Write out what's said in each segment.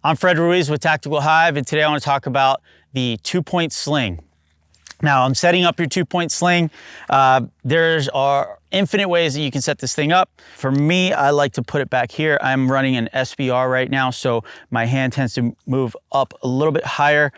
I'm Fred Ruiz with Tactical Hyve, and today I want to talk about the 2-point sling. Now, I'm setting up your 2-point sling. There are infinite ways that you can set this thing up. For me, I like to put it back here. I'm running an SBR right now, so my hand tends to move up a little bit higher.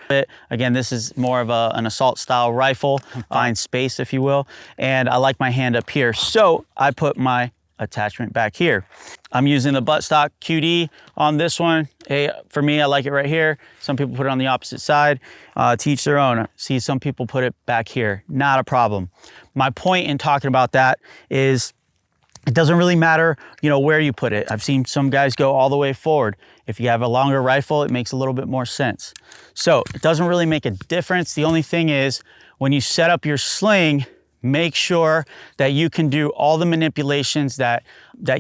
Again, this is more of an assault style rifle, find space, if you will. And I like my hand up here, so I put my attachment back here. I'm using the buttstock QD on this one. Hey, for me, I like it right here. Some people put it on the opposite side. To each their own. See, some people put it back here. Not a problem. My point in talking about that is it doesn't really matter, where you put it. I've seen some guys go all the way forward. If you have a longer rifle, it makes a little bit more sense. So it doesn't really make a difference. The only thing is when you set up your sling, make sure that you can do all the manipulations that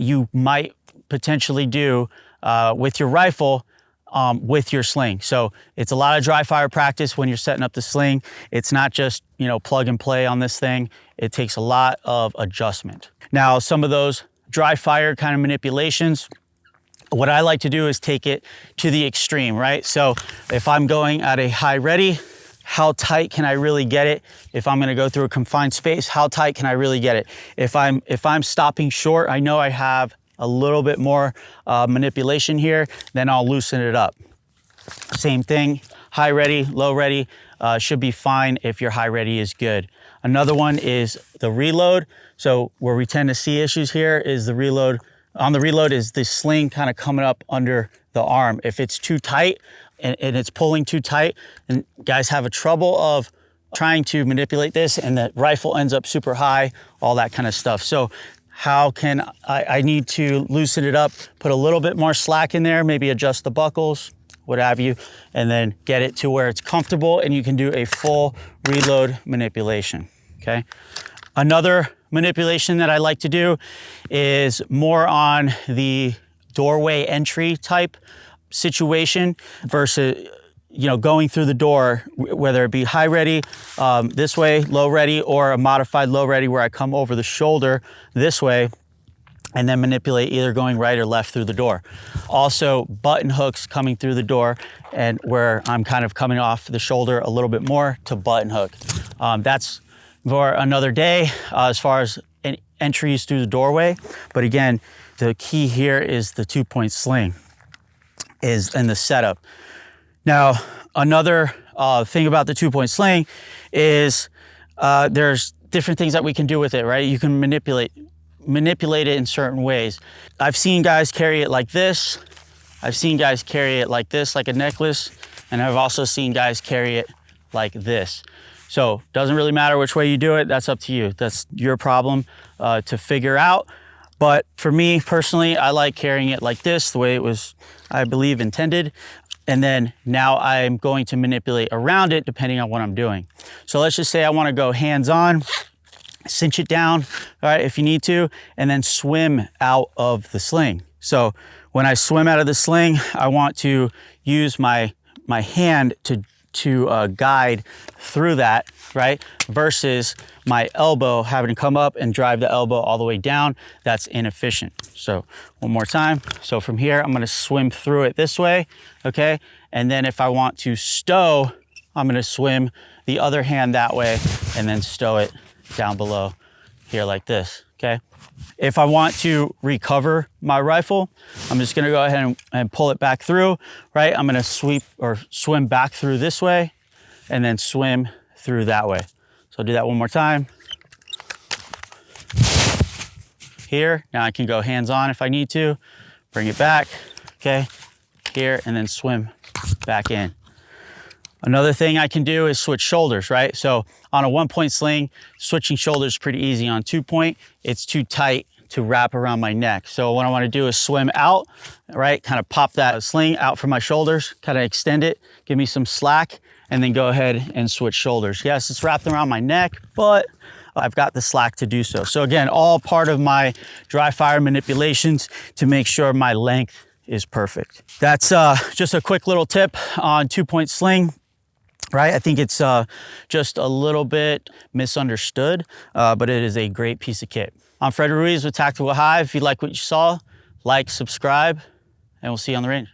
you might potentially do with your rifle with your sling. So it's a lot of dry fire practice when you're setting up the sling. It's not just, plug and play on this thing. It takes a lot of adjustment. Now, some of those dry fire kind of manipulations, what I like to do is take it to the extreme, right? So if I'm going at a high ready, how tight can I really get it? If I'm gonna go through a confined space, how tight can I really get it? If I'm stopping short, I know I have a little bit more manipulation here, then I'll loosen it up. Same thing, high ready, low ready, should be fine if your high ready is good. Another one is the reload. So where we tend to see issues here is the reload. On the reload is the sling kind of coming up under the arm. If it's too tight, and it's pulling too tight, and guys have a trouble of trying to manipulate this, and the rifle ends up super high, all that kind of stuff. So how can I need to loosen it up, put a little bit more slack in there, maybe adjust the buckles, what have you, and then get it to where it's comfortable and you can do a full reload manipulation, okay? Another manipulation that I like to do is more on the doorway entry type situation versus going through the door, whether it be high ready this way, low ready, or a modified low ready where I come over the shoulder this way and then manipulate either going right or left through the door. Also button hooks coming through the door, and where I'm kind of coming off the shoulder a little bit more to button hook. That's for another day as far as entries through the doorway. But again, the key here is the 2-point sling is in the setup. Now, another thing about the 2-point sling is there's different things that we can do with it, right? You can manipulate it in certain ways. I've seen guys carry it like this. I've seen guys carry it like this, like a necklace. And I've also seen guys carry it like this. So doesn't really matter which way you do it. That's up to you. That's your problem to figure out. But for me personally, I like carrying it like this, the way it was, I believe, intended. And then now I'm going to manipulate around it depending on what I'm doing. So let's just say I want to go hands-on, cinch it down, all right, if you need to, and then swim out of the sling. So when I swim out of the sling, I want to use my hand to guide through that, right? Versus my elbow having to come up and drive the elbow all the way down. That's inefficient. So one more time. So from here, I'm gonna swim through it this way, okay? And then if I want to stow, I'm gonna swim the other hand that way and then stow it down below here like this, okay? If I want to recover my rifle, I'm just gonna go ahead and pull it back through, right? I'm gonna sweep or swim back through this way and then swim through that way. So I'll do that one more time. Here, now I can go hands-on if I need to, bring it back, okay? Here, and then swim back in. Another thing I can do is switch shoulders, right? So on a 1-point sling, switching shoulders is pretty easy. On 2-point, it's too tight to wrap around my neck. So what I want to do is swim out, right? Kind of pop that sling out from my shoulders, kind of extend it, give me some slack, and then go ahead and switch shoulders. Yes, it's wrapped around my neck, but I've got the slack to do so. So again, all part of my dry fire manipulations to make sure my length is perfect. That's just a quick little tip on 2-point sling. Right, I think it's just a little bit misunderstood, but it is a great piece of kit. I'm Fred Ruiz with Tactical Hyve. If you like what you saw, like, subscribe, and we'll see you on the range.